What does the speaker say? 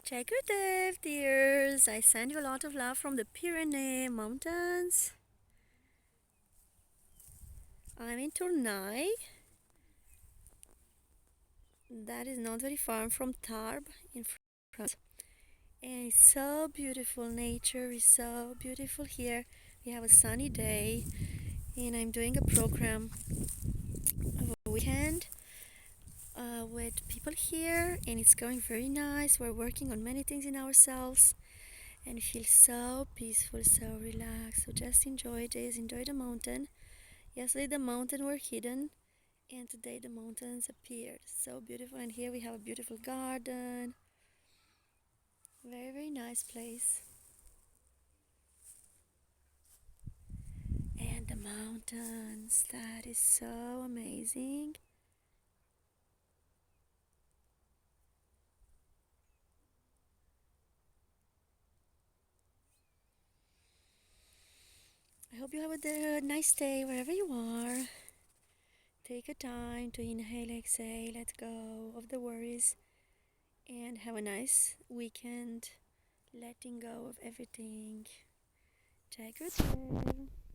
Check your Dave, dears. I send you a lot of love from the Pyrénées Mountains. I'm in Tournai. That is not very far from Tarbes in France. And it's so beautiful. Nature is so beautiful here. We have a sunny day, and I'm doing a program of a weekend with people here, and it's going very nice. We're working on many things in ourselves and feel so peaceful, so relaxed. So just enjoy this, enjoy the mountain. Yesterday the mountains were hidden, and today the mountains appeared. So beautiful, and here we have a beautiful garden. Very, very nice place. And the mountains, that is so amazing. I hope you have a nice day wherever you are. Take a time to inhale, exhale, let go of the worries, and have a nice weekend, letting go of everything. Take good care.